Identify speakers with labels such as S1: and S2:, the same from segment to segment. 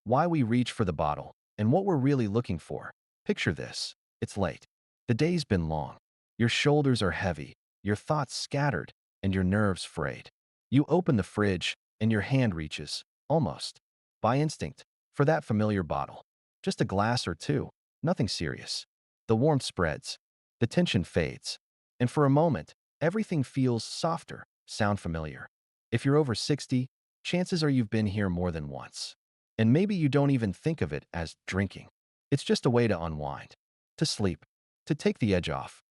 S1: why we reach for the bottle, and what we're really looking for. Picture this. It's late. The day's been long. Your shoulders are heavy, your thoughts scattered, and your nerves frayed. You open the fridge, and your hand reaches, almost by instinct, for that familiar bottle. Just a glass or two, nothing serious. The warmth spreads, the tension fades, and for a moment, everything feels softer, sound familiar. If you're over 60, chances are you've been here more than once. And maybe you don't even think of it as drinking. It's just a way to unwind, to sleep, to take the edge off.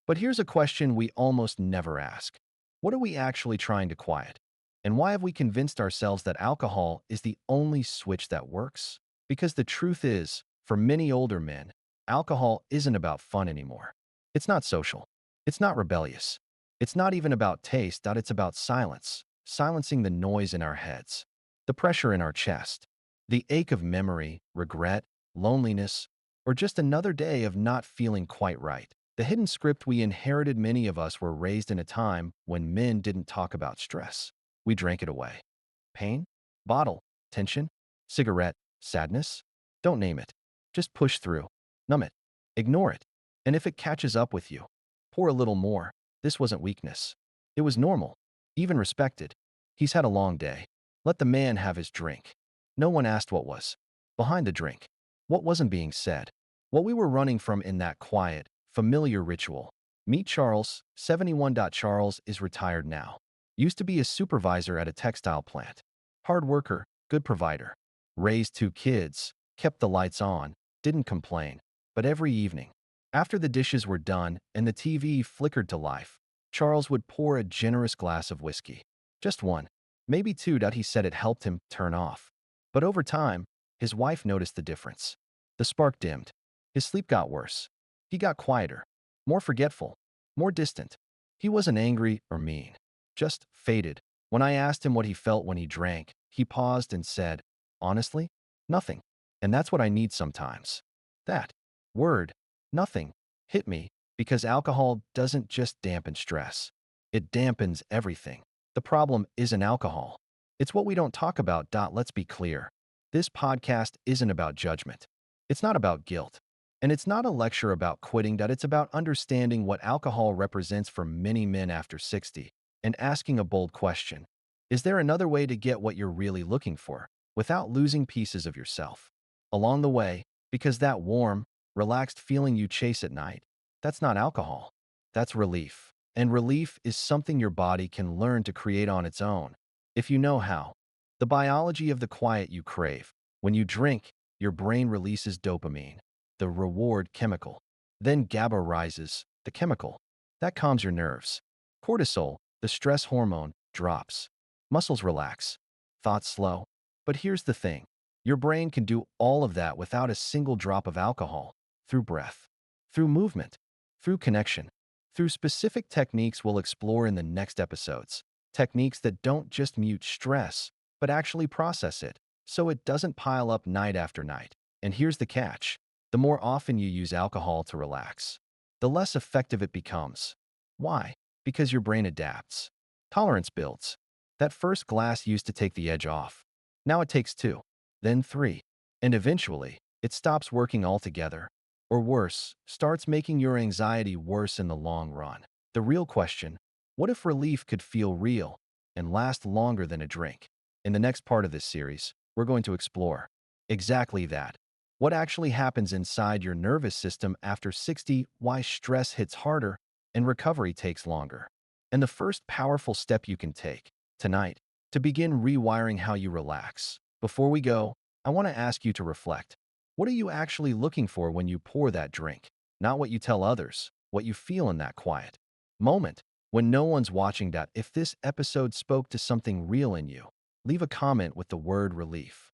S1: But here's a question we almost never ask. What are we actually trying to quiet? And why have we convinced ourselves that alcohol is the only switch that works? Because the truth is, for many older men, alcohol isn't about fun anymore. It's not social. It's not rebellious. It's not even about taste, it's about silence, silencing the noise in our heads, the pressure in our chest, the ache of memory, regret, loneliness, or just another day of not feeling quite right. The hidden script we inherited. Many of us were raised in a time when men didn't talk about stress. We drank it away. Pain? Bottle? Tension? Cigarette? Sadness? Don't name it. Just push through. Numb it. Ignore it. And if it catches up with you, pour a little more. This wasn't weakness. It was normal, even respected. He's had a long day. Let the man have his drink. No one asked what was behind the drink, what wasn't being said, what we were running from in that quiet, familiar ritual. Meet Charles, 71. Charles is retired now. Used to be a supervisor at a textile plant. Hard worker, good provider. Raised 2 kids, kept the lights on, didn't complain. But every evening, after the dishes were done and the TV flickered to life, Charles would pour a generous glass of whiskey. Just one, maybe two. He said it helped him turn off. But over time, his wife noticed the difference. The spark dimmed. His sleep got worse. He got quieter, more forgetful, more distant. He wasn't angry or mean, just faded. When I asked him what he felt when he drank, he paused and said, honestly, nothing. And that's what I need sometimes. That word, nothing, hit me because alcohol doesn't just dampen stress. It dampens everything. The problem isn't alcohol. It's what we don't talk about. Let's be clear. This podcast isn't about judgment. It's not about guilt. And it's not a lecture about quitting. It's about understanding what alcohol represents for many men after 60 and asking a bold question. Is there another way to get what you're really looking for without losing pieces of yourself along the way? Because that warm, relaxed feeling you chase at night, that's not alcohol. That's relief. And relief is something your body can learn to create on its own, if you know how. The biology of the quiet you crave. When you drink, your brain releases dopamine, the reward chemical. Then GABA rises, the chemical that calms your nerves. Cortisol, the stress hormone, drops. Muscles relax. Thoughts slow. But here's the thing. Your brain can do all of that without a single drop of alcohol, through breath, through movement, through connection, through specific techniques we'll explore in the next episodes. Techniques that don't just mute stress, but actually process it, so it doesn't pile up night after night. And here's the catch. The more often you use alcohol to relax, the less effective it becomes. Why? Because your brain adapts. Tolerance builds. That first glass used to take the edge off. Now it takes 2, then 3, and eventually, it stops working altogether. Or worse, starts making your anxiety worse in the long run. The real question, what if relief could feel real and last longer than a drink? In the next part of this series, we're going to explore exactly that. What actually happens inside your nervous system after 60, why stress hits harder and recovery takes longer, and the first powerful step you can take tonight to begin rewiring how you relax. Before we go, I want to ask you to reflect. What are you actually looking for when you pour that drink? Not what you tell others, what you feel in that quiet moment when no one's watching. If this episode spoke to something real in you, leave a comment with the word relief.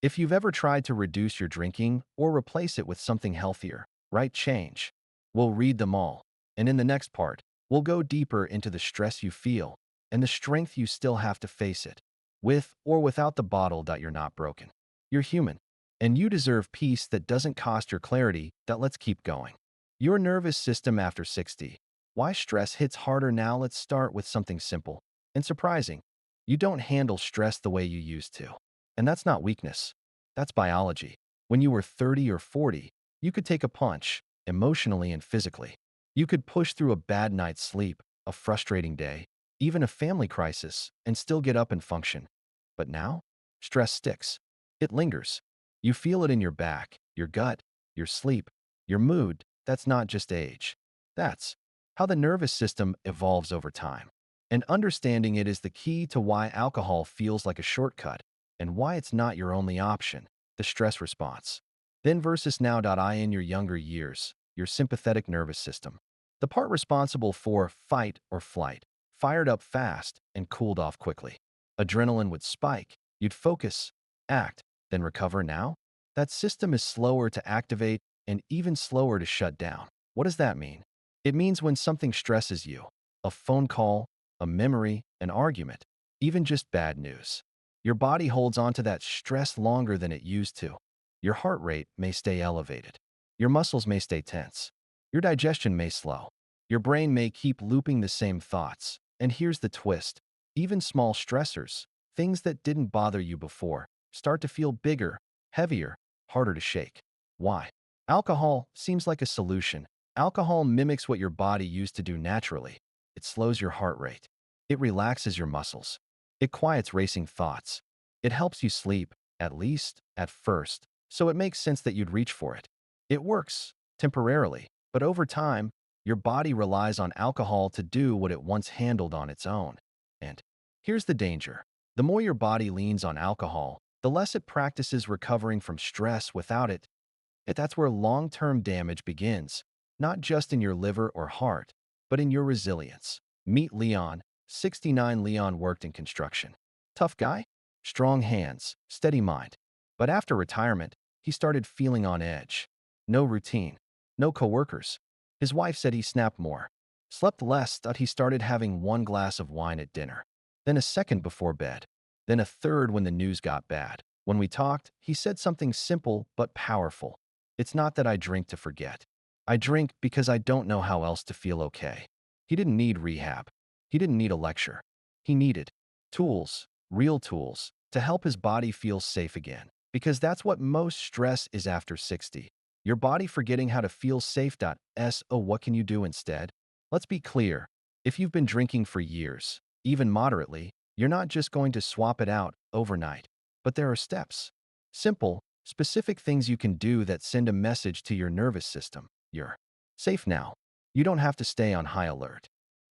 S1: If you've ever tried to reduce your drinking or replace it with something healthier, write change. We'll read them all. And in the next part, we'll go deeper into the stress you feel and the strength you still have to face it. With or without the bottle. You're not broken. You're human. And you deserve peace that doesn't cost your clarity. Let's keep going. Your nervous system after 60. Why stress hits harder now? Let's start with something simple and surprising. You don't handle stress the way you used to. And that's not weakness. That's biology. When you were 30 or 40, you could take a punch, emotionally and physically. You could push through a bad night's sleep, a frustrating day, even a family crisis, and still get up and function. But now, stress sticks. It lingers. You feel it in your back, your gut, your sleep, your mood. That's not just age. That's how the nervous system evolves over time. And understanding it is the key to why alcohol feels like a shortcut and why it's not your only option, the stress response. Then versus now. I in your younger years, your sympathetic nervous system, the part responsible for fight or flight, fired up fast and cooled off quickly. Adrenaline would spike, you'd focus, act, then recover. Now, that system is slower to activate and even slower to shut down. What does that mean? It means when something stresses you, a phone call, a memory, an argument, even just bad news, your body holds on to that stress longer than it used to. Your heart rate may stay elevated. Your muscles may stay tense. Your digestion may slow. Your brain may keep looping the same thoughts. And here's the twist. Even small stressors, things that didn't bother you before, start to feel bigger, heavier, harder to shake. Why? Alcohol seems like a solution. Alcohol mimics what your body used to do naturally. It slows your heart rate. It relaxes your muscles. It quiets racing thoughts. It helps you sleep, at least at first, so it makes sense that you'd reach for it. It works, temporarily, but over time, your body relies on alcohol to do what it once handled on its own. And here's the danger. The more your body leans on alcohol, the less it practices recovering from stress without it. That's where long-term damage begins, not just in your liver or heart, but in your resilience. Meet Leon, 69. Leon worked in construction. Tough guy, strong hands, steady mind. But after retirement, he started feeling on edge. No routine, no coworkers. His wife said he snapped more, slept less, thought he started having one glass of wine at dinner, then a second before bed, then a third when the news got bad. When we talked, he said something simple but powerful. It's not that I drink to forget. I drink because I don't know how else to feel okay. He didn't need rehab. He didn't need a lecture. He needed tools, real tools, to help his body feel safe again. Because that's what most stress is after 60. Your body forgetting how to feel safe. So what can you do instead? Let's be clear. If you've been drinking for years, even moderately, you're not just going to swap it out overnight. But there are steps. Simple, specific things you can do that send a message to your nervous system. You're safe now. You don't have to stay on high alert.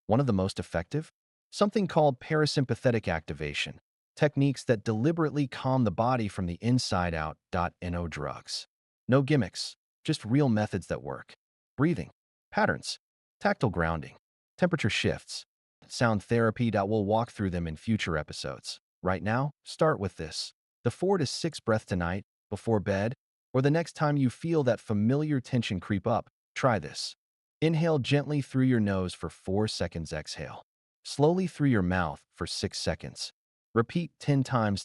S1: One of the most effective? Something called parasympathetic activation. Techniques that deliberately calm the body from the inside out. No drugs. No gimmicks, just real methods that work. Breathing, patterns, tactile grounding, temperature shifts, sound therapy. We'll walk through them in future episodes. Right now, start with this. The 4 to 6 breath tonight, before bed, or the next time you feel that familiar tension creep up, try this. Inhale gently through your nose for 4 seconds. Exhale slowly through your mouth for 6 seconds. Repeat 10 times.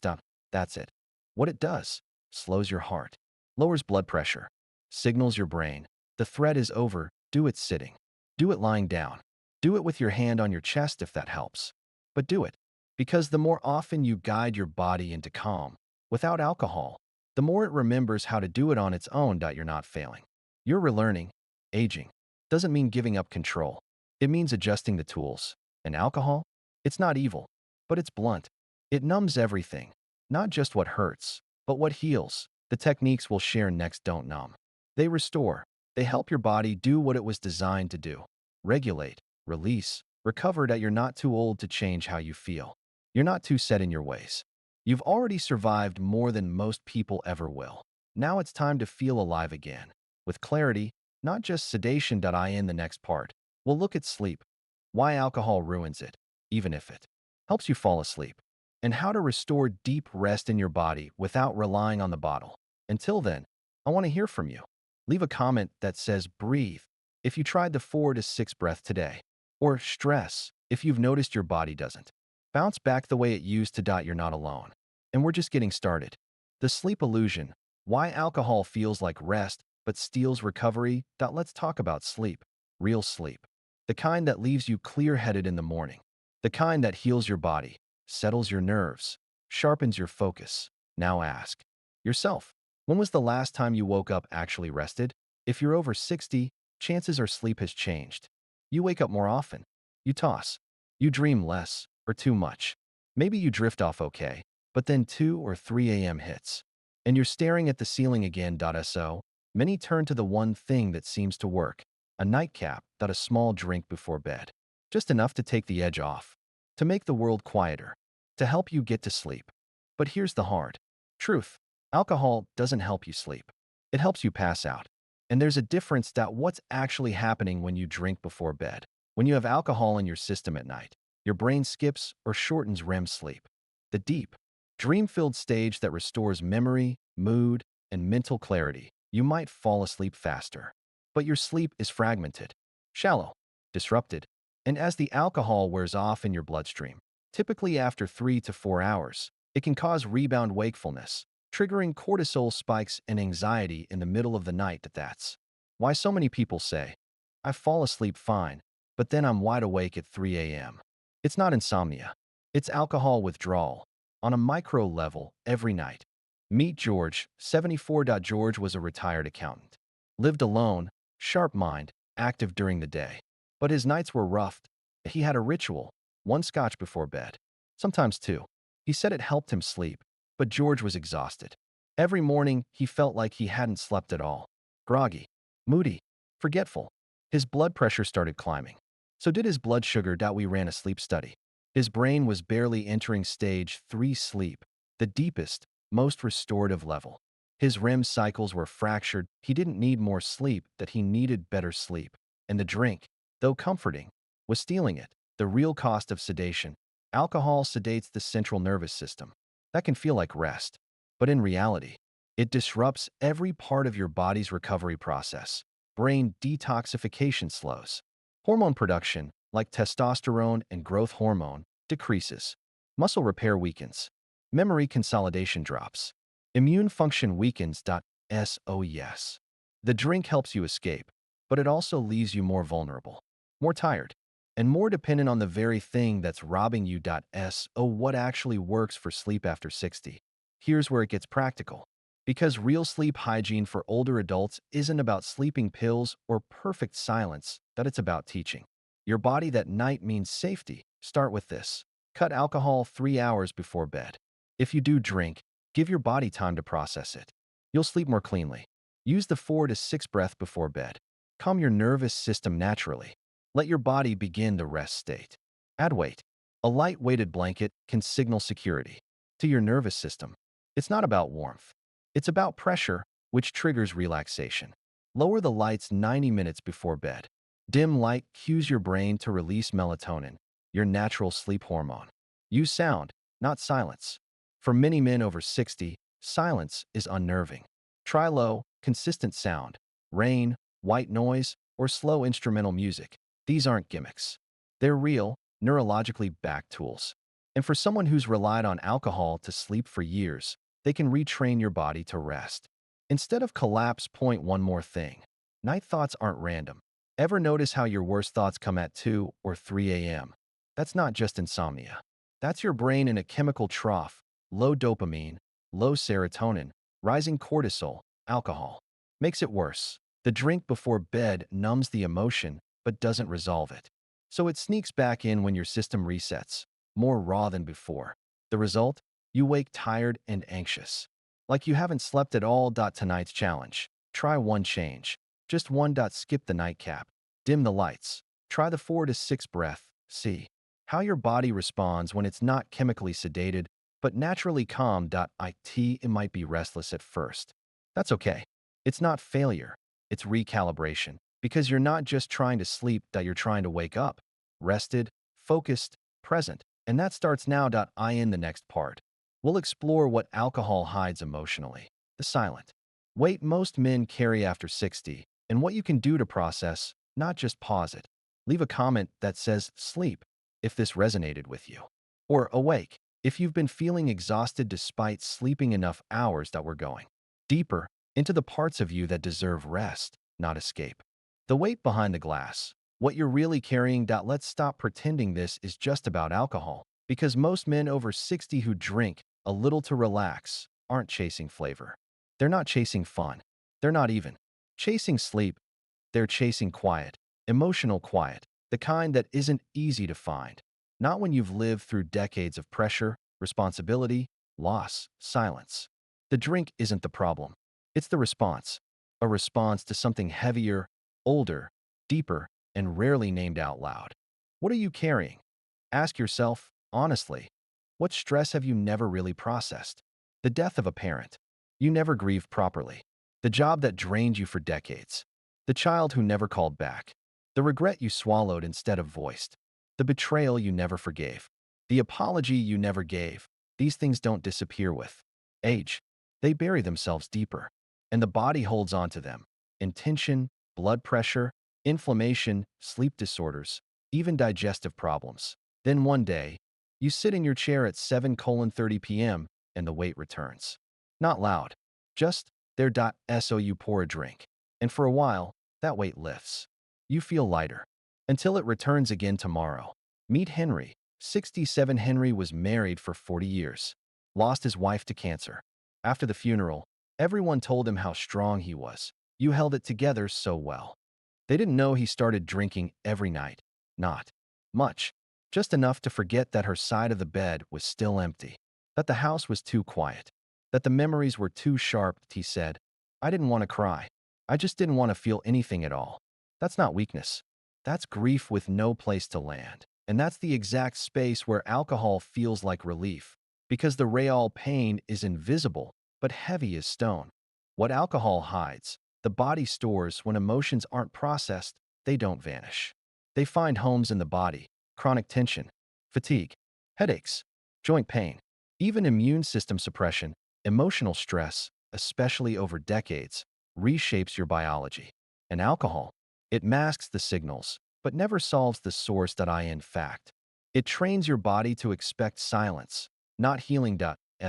S1: That's it. What it does: slows your heart, lowers blood pressure, signals your brain the threat is over. Do it sitting. Do it lying down. Do it with your hand on your chest if that helps. But do it, because the more often you guide your body into calm, without alcohol, the more it remembers how to do it on its own. You're not failing. You're relearning. Aging doesn't mean giving up control. It means adjusting the tools. And alcohol? It's not evil, but it's blunt. It numbs everything, not just what hurts, but what heals. The techniques we'll share next don't numb. They restore. They help your body do what it was designed to do. Regulate, release, recover. You're not too old to change how you feel. You're not too set in your ways. You've already survived more than most people ever will. Now it's time to feel alive again. With clarity, not just sedation. In the next part, we'll look at sleep, why alcohol ruins it, even if it helps you fall asleep, and how to restore deep rest in your body without relying on the bottle. Until then, I want to hear from you. Leave a comment that says breathe if you tried the 4 to 6 breath today, or stress if you've noticed your body doesn't bounce back the way it used to. You're not alone. And we're just getting started. The sleep illusion, why alcohol feels like rest but steals recovery. Let's talk about sleep. Real sleep. The kind that leaves you clear-headed in the morning. The kind that heals your body, settles your nerves, sharpens your focus. Now ask, Yourself. When was the last time you woke up actually rested? If you're over 60, chances are sleep has changed. You wake up more often. You toss. You dream less or too much. Maybe you drift off okay, but then 2 or 3 a.m. hits. And you're staring at the ceiling again. So, many turn to the one thing that seems to work, a nightcap, a small drink before bed. Just enough to take the edge off, to make the world quieter, to help you get to sleep. But here's the hard truth. Alcohol doesn't help you sleep. It helps you pass out. And there's a difference that what's actually happening when you drink before bed. When you have alcohol in your system at night, your brain skips or shortens REM sleep. The deep, dream-filled stage that restores memory, mood, and mental clarity. You might fall asleep faster. But your sleep is fragmented, shallow, disrupted, and as the alcohol wears off in your bloodstream, typically after 3 to 4 hours, it can cause rebound wakefulness, triggering cortisol spikes and anxiety in the middle of the night. That's why so many people say, I fall asleep fine, but then I'm wide awake at 3 a.m. It's not insomnia. It's alcohol withdrawal, on a micro level, every night. Meet George, 74. George was a retired accountant. Lived alone, sharp mind, active during the day. But his nights were rough. He had a ritual, one scotch before bed. Sometimes two. He said it helped him sleep, but George was exhausted. Every morning, he felt like he hadn't slept at all. Groggy, moody, forgetful. His blood pressure started climbing. So did his blood sugar. We ran a sleep study. His brain was barely entering stage 3 sleep, the deepest, most restorative level. His REM cycles were fractured. He didn't need more sleep, that he needed better sleep. And the drink, though comforting, was stealing it. The real cost of sedation. Alcohol sedates the central nervous system. That can feel like rest. But in reality, it disrupts every part of your body's recovery process. Brain detoxification slows. Hormone production, like testosterone and growth hormone, decreases. Muscle repair weakens. Memory consolidation drops. Immune function weakens. So yes, the drink helps you escape, but it also leaves you more vulnerable, more tired, and more dependent on the very thing that's robbing you. So what actually works for sleep after 60? Here's where it gets practical. Because real sleep hygiene for older adults isn't about sleeping pills or perfect silence, that it's about teaching your body that night means safety. Start with this. Cut alcohol 3 hours before bed. If you do drink, give your body time to process it. You'll sleep more cleanly. Use the 4 to 6 breath before bed. Calm your nervous system naturally. Let your body begin the rest state. Add weight. A light weighted blanket can signal security to your nervous system. It's not about warmth. It's about pressure, which triggers relaxation. Lower the lights 90 minutes before bed. Dim light cues your brain to release melatonin, your natural sleep hormone. Use sound, not silence. For many men over 60, silence is unnerving. Try low, consistent sound, rain, white noise, or slow instrumental music. These aren't gimmicks. They're real, neurologically backed tools. And for someone who's relied on alcohol to sleep for years, they can retrain your body to rest. Instead of collapse. One more thing. Night thoughts aren't random. Ever notice how your worst thoughts come at 2 or 3 a.m.? That's not just insomnia. That's your brain in a chemical trough. Low dopamine, low serotonin, rising cortisol, alcohol. Makes it worse. The drink before bed numbs the emotion but doesn't resolve it. So it sneaks back in when your system resets, more raw than before. The result? You wake tired and anxious. Like you haven't slept at all. Tonight's challenge. Try one change. Just one. Skip the nightcap. Dim the lights. Try the 4 to 6 breath. See how your body responds when it's not chemically sedated, but naturally calm. It might be restless at first. That's okay. It's not failure. It's recalibration. Because you're not just trying to sleep, you're trying to wake up. Rested, focused, present. And that starts now. In the next part, we'll explore what alcohol hides emotionally. The silent weight most men carry after 60, and what you can do to process, not just pause it. Leave a comment that says sleep if this resonated with you, or awake if you've been feeling exhausted despite sleeping enough hours. We're going deeper into the parts of you that deserve rest, not escape. The weight behind the glass, what you're really carrying. Let's stop pretending this is just about alcohol, because most men over 60 who drink a little to relax aren't chasing flavor. They're not chasing fun. They're not even chasing sleep. They're chasing quiet, emotional quiet, the kind that isn't easy to find. Not when you've lived through decades of pressure, responsibility, loss, silence. The drink isn't the problem. It's the response. A response to something heavier, older, deeper, and rarely named out loud. What are you carrying? Ask yourself, honestly, what stress have you never really processed? The death of a parent. You never grieved properly. The job that drained you for decades. The child who never called back. The regret you swallowed instead of voiced. The betrayal you never forgave. The apology you never gave. These things don't disappear with age. They bury themselves deeper. And the body holds on to them. In tension, blood pressure, inflammation, sleep disorders, even digestive problems. Then one day, you sit in your chair at 7:30 p.m. and the weight returns. Not loud, just there. So you pour a drink. And for a while, that weight lifts. You feel lighter. Until it returns again tomorrow. Meet Henry. 67. Henry was married for 40 years. Lost his wife to cancer. After the funeral, everyone told him how strong he was. You held it together so well. They didn't know he started drinking every night. Not much. Just enough to forget that her side of the bed was still empty. That the house was too quiet. That the memories were too sharp. He said, I didn't want to cry. I just didn't want to feel anything at all. That's not weakness. That's grief with no place to land. And that's the exact space where alcohol feels like relief. Because the real pain is invisible, but heavy as stone. What alcohol hides, the body stores. When emotions aren't processed, they don't vanish. They find homes in the body, chronic tension, fatigue, headaches, joint pain, even immune system suppression. Emotional stress, especially over decades, reshapes your biology. And alcohol, it masks the signals, but never solves the source. In fact, it trains your body to expect silence, not healing.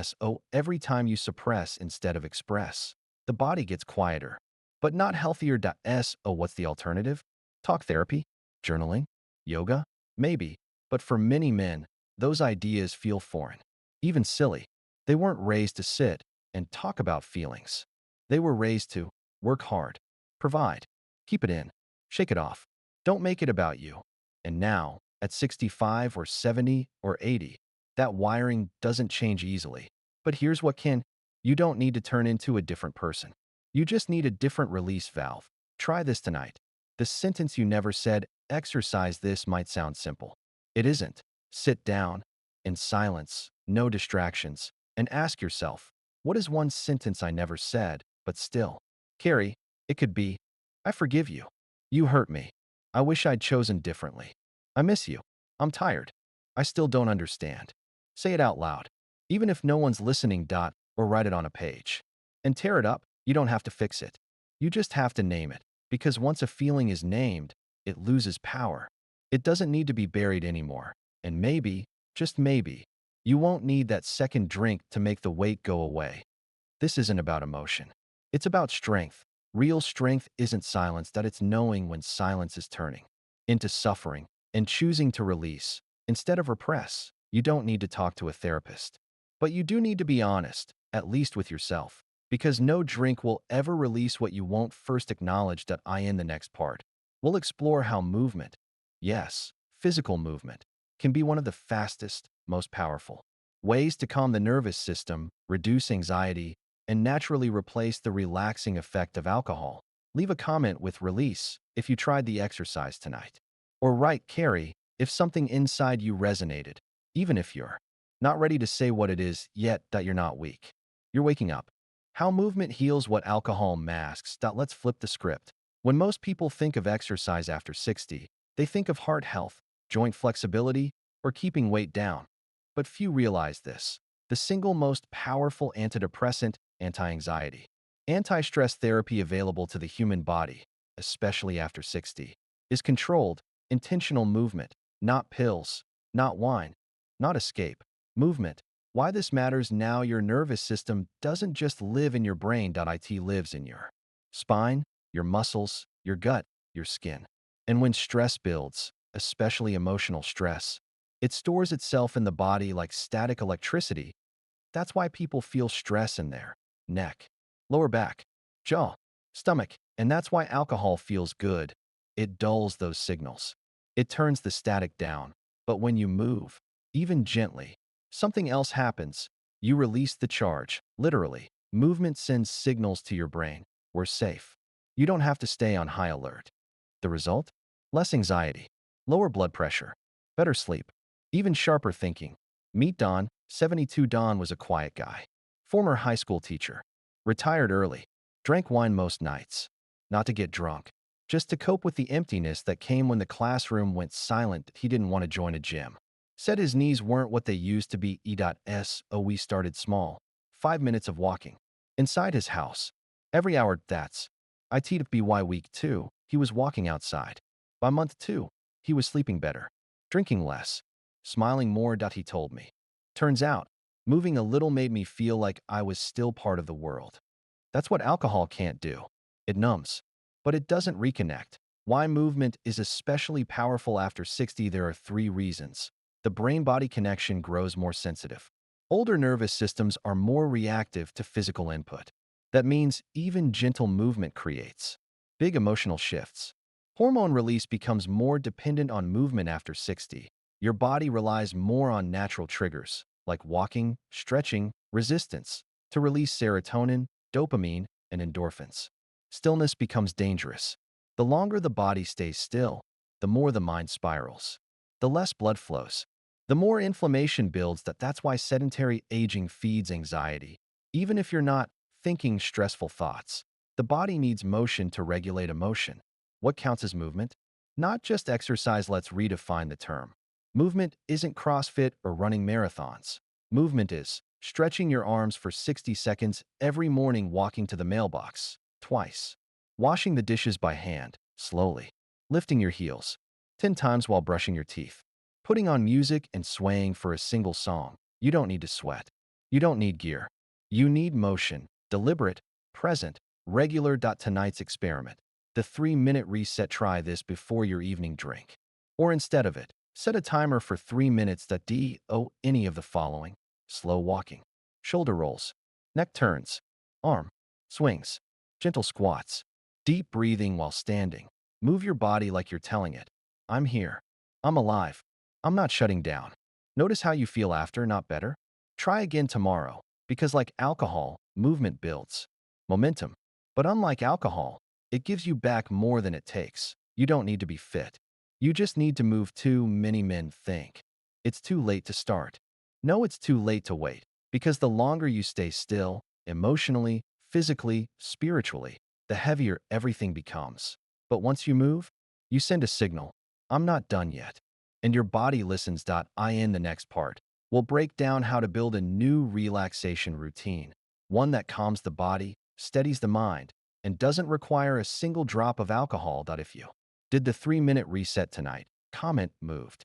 S1: So every time you suppress instead of express, the body gets quieter, but not healthier. So what's the alternative? Talk therapy? Journaling? Yoga? Maybe, but for many men, those ideas feel foreign, even silly. They weren't raised to sit and talk about feelings. They were raised to work hard, provide, keep it in, shake it off. Don't make it about you. And now, at 65 or 70 or 80, that wiring doesn't change easily. But here's what can. You don't need to turn into a different person. You just need a different release valve. Try this tonight. The sentence you never said, exercise this. Might sound simple. It isn't. Sit down, in silence, no distractions, and ask yourself, what is one sentence I never said, but still carry? It could be, I forgive you. You hurt me. I wish I'd chosen differently. I miss you. I'm tired. I still don't understand. Say it out loud, even if no one's listening. Or write it on a page. And tear it up. You don't have to fix it. You just have to name it. Because once a feeling is named, it loses power. It doesn't need to be buried anymore. And maybe, just maybe, you won't need that second drink to make the weight go away. This isn't about emotion. It's about strength. Real strength isn't silence. It's knowing when silence is turning into suffering and choosing to release instead of repress. You don't need to talk to a therapist. But you do need to be honest, at least with yourself. Because no drink will ever release what you won't first acknowledge. In the next part, we'll explore how movement, yes, physical movement, can be one of the fastest, most powerful ways to calm the nervous system, reduce anxiety, and naturally replace the relaxing effect of alcohol. Leave a comment with release if you tried the exercise tonight. Or write carry if something inside you resonated, even if you're not ready to say what it is yet. You're not weak. You're waking up. How movement heals what alcohol masks. Let's flip the script. When most people think of exercise after 60, they think of heart health, joint flexibility, or keeping weight down. But few realize this. The single most powerful antidepressant, anti-anxiety, anti-stress therapy available to the human body, especially after 60, is controlled, intentional movement, not pills, not wine, not escape, movement. Why this matters now: your nervous system doesn't just live in your brain. It lives in your spine, your muscles, your gut, your skin. And when stress builds, especially emotional stress, it stores itself in the body like static electricity. That's why people feel stress in their neck, lower back, jaw, stomach, and that's why alcohol feels good. It dulls those signals. It turns the static down. But when you move, even gently, something else happens. You release the charge, literally. Movement sends signals to your brain. We're safe. You don't have to stay on high alert. The result? Less anxiety, lower blood pressure, better sleep, even sharper thinking. Meet Don. 72. Don was a quiet guy. Former high school teacher. Retired early. Drank wine most nights. Not to get drunk, just to cope with the emptiness that came when the classroom went silent. He didn't want to join a gym. Said his knees weren't what they used to be. So we started small. 5 minutes of walking. Inside his house. Every hour. That's by week 2, he was walking outside. By month 2, he was sleeping better, drinking less, smiling more. He told me. Turns out, moving a little made me feel like I was still part of the world. That's what alcohol can't do. It numbs, but it doesn't reconnect. Why movement is especially powerful after 60? There are 3 reasons. The brain-body connection grows more sensitive. Older nervous systems are more reactive to physical input. That means even gentle movement creates big emotional shifts. Hormone release becomes more dependent on movement after 60. Your body relies more on natural triggers, like walking, stretching, resistance, to release serotonin, dopamine, and endorphins. Stillness becomes dangerous. The longer the body stays still, the more the mind spirals. The less blood flows. The more inflammation builds. That's why sedentary aging feeds anxiety. Even if you're not thinking stressful thoughts, the body needs motion to regulate emotion. What counts as movement? Not just exercise. Let's redefine the term. Movement isn't CrossFit or running marathons. Movement is stretching your arms for 60 seconds every morning, walking to the mailbox twice, washing the dishes by hand, slowly, lifting your heels 10 times while brushing your teeth, putting on music and swaying for a single song. You don't need to sweat. You don't need gear. You need motion, deliberate, present, regular. Tonight's experiment. The 3-minute reset. Try this before your evening drink. Or instead of it, set a timer for 3 minutes. Any of the following: slow walking, shoulder rolls, neck turns, arm swings, gentle squats, deep breathing while standing. Move your body like you're telling it, I'm here. I'm alive. I'm not shutting down. Notice how you feel after. Not better? Try again tomorrow, because like alcohol, movement builds momentum. But unlike alcohol, it gives you back more than it takes. You don't need to be fit. You just need to move. Too many men think it's too late to start. No, it's too late to wait, because the longer you stay still, emotionally, physically, spiritually, the heavier everything becomes. But once you move, you send a signal, I'm not done yet. And your body listens. In the next part, we'll break down how to build a new relaxation routine, one that calms the body, steadies the mind, and doesn't require a single drop of alcohol. If you did the 3-minute reset tonight, comment moved.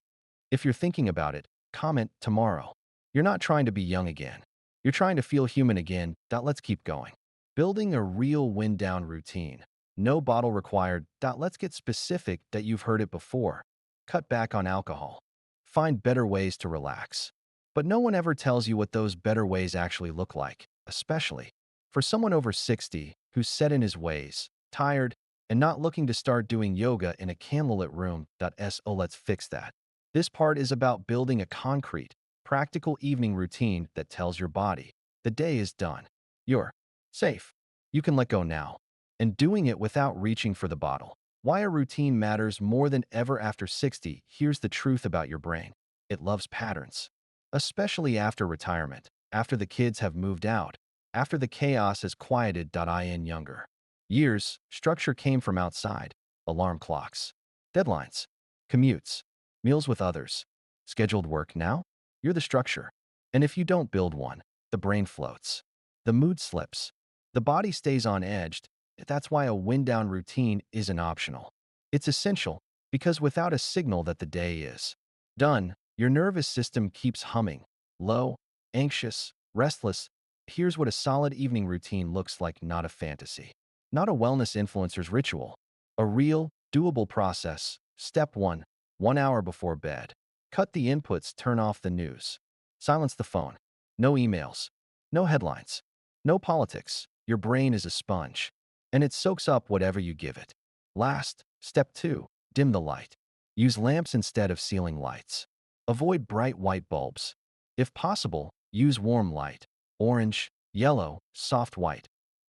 S1: If you're thinking about it, comment tomorrow. You're not trying to be young again. You're trying to feel human again. Let's keep going. Building a real wind-down routine. No bottle required. Let's get specific. You've heard it before. Cut back on alcohol. Find better ways to relax. But no one ever tells you what those better ways actually look like, especially for someone over 60 who's set in his ways, tired, and not looking to start doing yoga in a candlelit room. Let's fix that. This part is about building a concrete, practical evening routine that tells your body the day is done. You're safe. You can let go now. And doing it without reaching for the bottle. Why a routine matters more than ever after 60. Here's the truth about your brain. It loves patterns. Especially after retirement, after the kids have moved out, after the chaos has quieted. In younger years, structure came from outside: alarm clocks, deadlines, commutes, meals with others, scheduled work. Now, you're the structure. And if you don't build one, the brain floats. The mood slips. The body stays on edge. That's why a wind-down routine isn't optional. It's essential, because without a signal that the day is done, your nervous system keeps humming, low, anxious, restless. Here's what a solid evening routine looks like: not a fantasy, not a wellness influencer's ritual, a real, doable process. Step 1. 1 hour before bed. Cut the inputs, turn off the news. Silence the phone. No emails, No headlines. No politics. Your brain is a sponge, and it soaks up whatever you give it. Last, step 2, dim the light. Use lamps instead of ceiling lights. Avoid bright white bulbs. If possible, use warm light. Orange, yellow, soft white.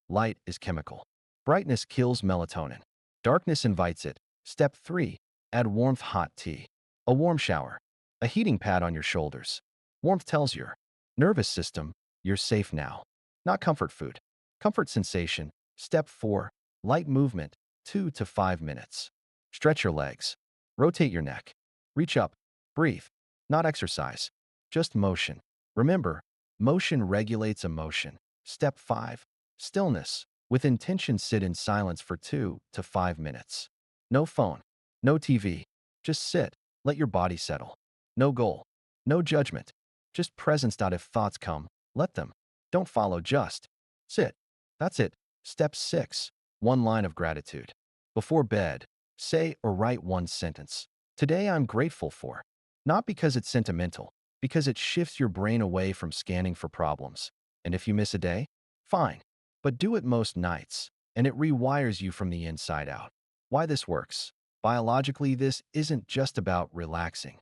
S1: Light is chemical. Brightness kills melatonin. Darkness invites it. Step 3, add warmth hot tea. A warm shower. A heating pad on your shoulders. Warmth tells your nervous system you're safe now. Not comfort food. Comfort sensation. Step 4, light movement, 2 to 5 minutes. Stretch your legs. Rotate your neck. Reach up. Breathe. Not exercise. Just motion. Remember, motion regulates emotion. Step 5, stillness. With intention, sit in silence for 2 to 5 minutes. No phone. No TV. Just sit. Let your body settle. No goal. No judgment. Just presence. If thoughts come, let them. Don't follow, just sit. That's it. Step 6, one line of gratitude. Before bed, say or write one sentence. Today I'm grateful for. Not because it's sentimental, because it shifts your brain away from scanning for problems. And if you miss a day, fine. But do it most nights, and it rewires you from the inside out. Why this works? Biologically, this isn't just about relaxing.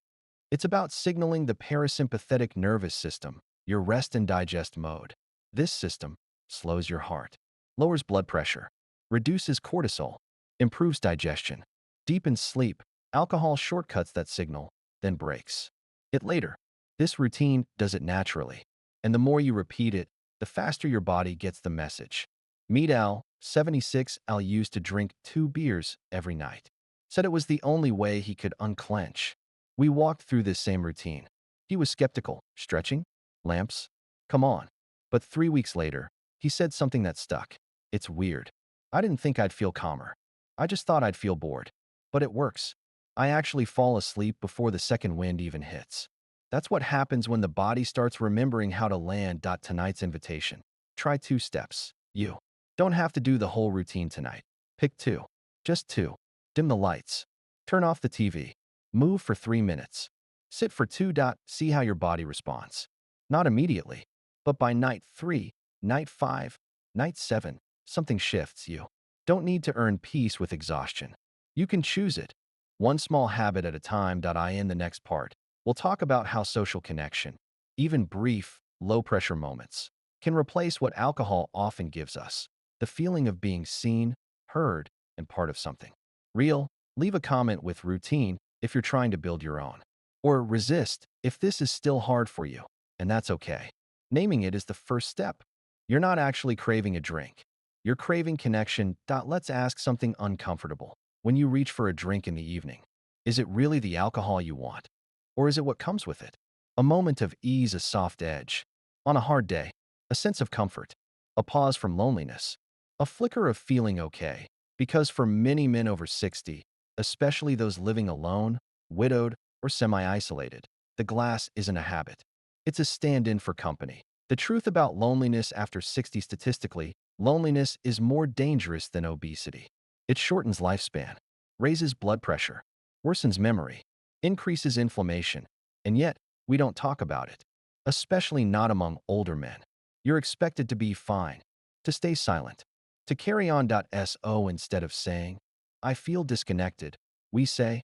S1: It's about signaling the parasympathetic nervous system, your rest and digest mode. This system slows your heart, lowers blood pressure, reduces cortisol, improves digestion, deepens sleep. Alcohol shortcuts that signal, then breaks it later. This routine does it naturally, and the more you repeat it, the faster your body gets the message. Meet Al, 76. Al used to drink 2 beers every night. Said it was the only way he could unclench. We walked through this same routine. He was skeptical. Stretching? Lamps? Come on. But 3 weeks later, he said something that stuck. It's weird. I didn't think I'd feel calmer. I just thought I'd feel bored. But it works. I actually fall asleep before the second wind even hits. That's what happens when the body starts remembering how to land. Tonight's invitation. Try 2 steps. You don't have to do the whole routine tonight. Pick 2. Just 2. Dim the lights. Turn off the TV. Move for 3 minutes. Sit for 2. See how your body responds. Not immediately, but by night 3, night 5, night 7, something shifts. You don't need to earn peace with exhaustion. You can choose it. One small habit at a time. In the next part, we'll talk about how social connection, even brief, low-pressure moments, can replace what alcohol often gives us, the feeling of being seen, heard, and part of something real. Leave a comment with routine if you're trying to build your own. Or resist if this is still hard for you, and that's okay. Naming it is the first step. You're not actually craving a drink. You're craving connection. Let's ask something uncomfortable. When you reach for a drink in the evening, is it really the alcohol you want? Or is it what comes with it? A moment of ease, a soft edge. On a hard day, a sense of comfort. A pause from loneliness. A flicker of feeling okay. Because for many men over 60, especially those living alone, widowed, or semi-isolated, the glass isn't a habit. It's a stand-in for company. The truth about loneliness after 60 statistically, loneliness is more dangerous than obesity. It shortens lifespan, raises blood pressure, worsens memory, increases inflammation, and yet we don't talk about it, especially not among older men. You're expected to be fine, to stay silent, to carry on. So instead of saying, I feel disconnected, we say,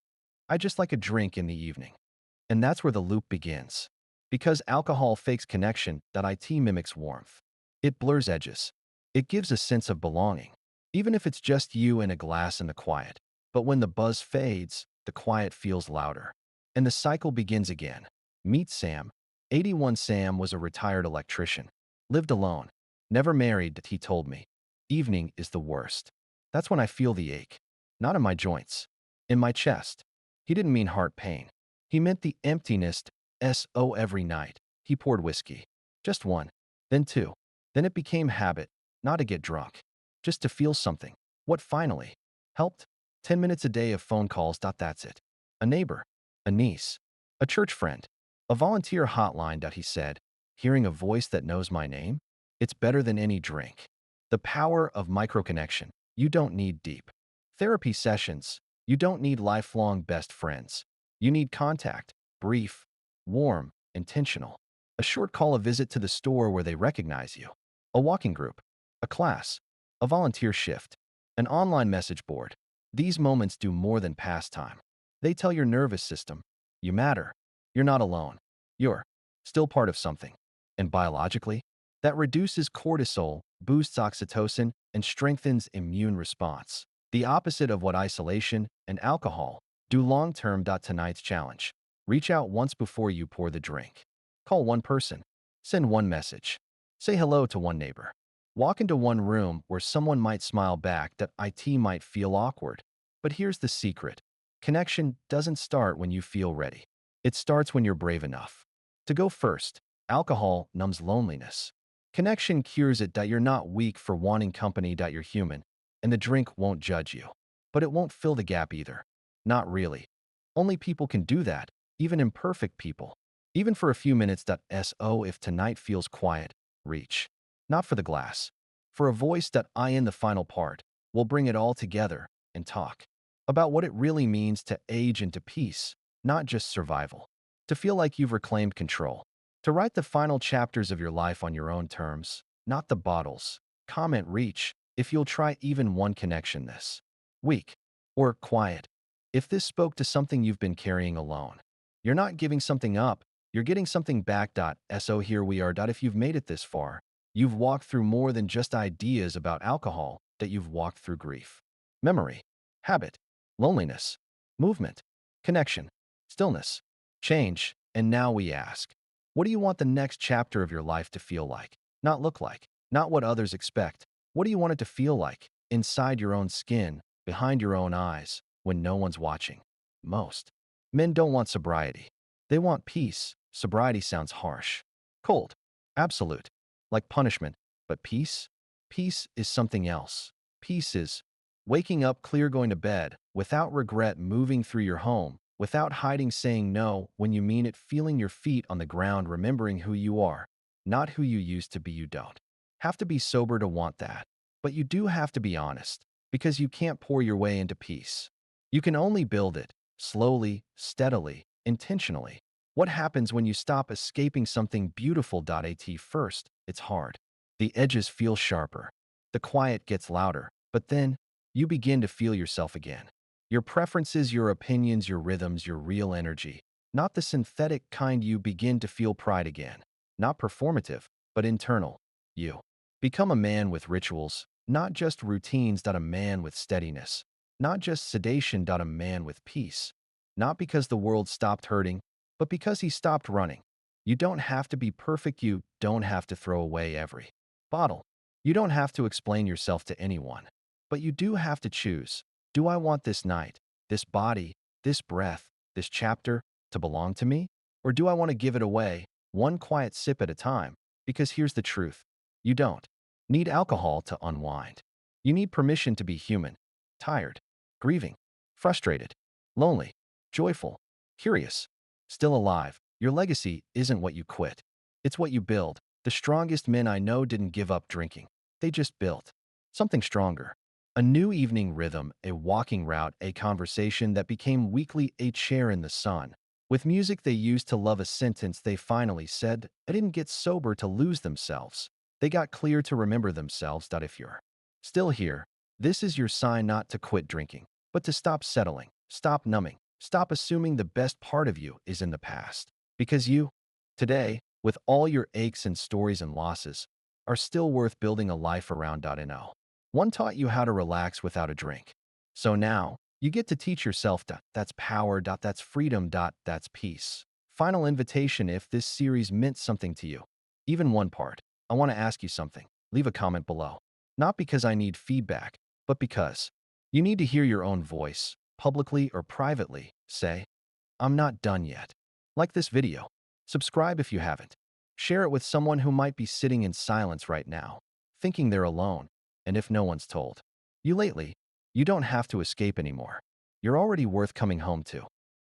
S1: I just like a drink in the evening. And that's where the loop begins. Because alcohol fakes connection, it mimics warmth. It blurs edges. It gives a sense of belonging, even if it's just you and a glass in the quiet. But when the buzz fades, the quiet feels louder. And the cycle begins again. Meet Sam. 81. Sam was a retired electrician. Lived alone. Never married, he told me. Evening is the worst. That's when I feel the ache. Not in my joints. In my chest. He didn't mean heart pain. He meant the emptiness. So every night, he poured whiskey. Just 1. Then 2. Then it became habit. Not to get drunk. Just to feel something. What finally helped? 10 minutes a day of phone calls. That's it. A neighbor. A niece. A church friend. A volunteer hotline. He said, hearing a voice that knows my name? It's better than any drink. The power of microconnection. You don't need deep therapy sessions. You don't need lifelong best friends. You need contact. Brief, warm, intentional. A short call, a visit to the store where they recognize you, a walking group, a class, a volunteer shift, an online message board. These moments do more than pass time. They tell your nervous system, you matter. You're not alone. You're still part of something. And biologically, that reduces cortisol, boosts oxytocin, and strengthens immune response. The opposite of what isolation and alcohol do long-term. Tonight's challenge. Reach out once before you pour the drink. Call one person. Send one message. Say hello to one neighbor. Walk into one room where someone might smile back. That it might feel awkward. But here's the secret. Connection doesn't start when you feel ready. It starts when you're brave enough to go first. Alcohol numbs loneliness. Connection cures it. You're not weak for wanting company. You're human, and the drink won't judge you. But it won't fill the gap either. Not really. Only people can do that, even imperfect people. Even for a few minutes. So if tonight feels quiet, reach. Not for the glass. For a voice. In the final part, we'll bring it all together and talk about what it really means to age into peace, not just survival. To feel like you've reclaimed control. To write the final chapters of your life on your own terms, not the bottles. Comment reach if you'll try even one connection this week. Or quiet. If this spoke to something you've been carrying alone. You're not giving something up, you're getting something back. So here we are. If you've made it this far, you've walked through more than just ideas about alcohol. You've walked through grief, memory, habit, loneliness, movement, connection, stillness, change. And now we ask, what do you want the next chapter of your life to feel like? Not look like, not what others expect. What do you want it to feel like? Inside your own skin, behind your own eyes, when no one's watching. Most men don't want sobriety. They want peace. Sobriety sounds harsh, cold, absolute, like punishment. But peace? Peace is something else. Peace is waking up clear, going to bed, without regret, moving through your home, without hiding, saying no when you mean it, feeling your feet on the ground, remembering who you are, not who you used to be. You don't have to be sober to want that, but you do have to be honest, because you can't pour your way into peace. You can only build it, slowly, steadily, intentionally. What happens when you stop escaping something beautiful? At first, it's hard. The edges feel sharper. The quiet gets louder, but then you begin to feel yourself again. Your preferences, your opinions, your rhythms, your real energy. Not the synthetic kind. You begin to feel pride again. Not performative, but internal. You become a man with rituals, not just routines. A man with steadiness. Not just sedation. A man with peace. Not because the world stopped hurting, but because he stopped running. You don't have to be perfect. You don't have to throw away every bottle. You don't have to explain yourself to anyone. But you do have to choose. Do I want this night, this body, this breath, this chapter to belong to me? Or do I want to give it away, one quiet sip at a time? Because here's the truth. You don't need alcohol to unwind. You need permission to be human, tired, grieving, frustrated, lonely, joyful, curious, still alive. Your legacy isn't what you quit. It's what you build. The strongest men I know didn't give up drinking. They just built something stronger. A new evening rhythm, a walking route, a conversation that became weekly, a chair in the sun. With music they used to love, a sentence they finally said. I didn't get sober to lose themselves. They got clear to remember themselves. If you're still here, this is your sign not to quit drinking, but to stop settling, stop numbing, stop assuming the best part of you is in the past. Because you, today, with all your aches and stories and losses, are still worth building a life around. One taught you how to relax without a drink. So now, you get to teach yourself. That's power. That's freedom. That's peace. Final invitation: if this series meant something to you, even one part, I want to ask you something. Leave a comment below. Not because I need feedback, but because you need to hear your own voice, publicly or privately. Say, I'm not done yet. Like this video. Subscribe if you haven't. Share it with someone who might be sitting in silence right now, thinking they're alone. And if no one's told you lately, you don't have to escape anymore. You're already worth coming home to.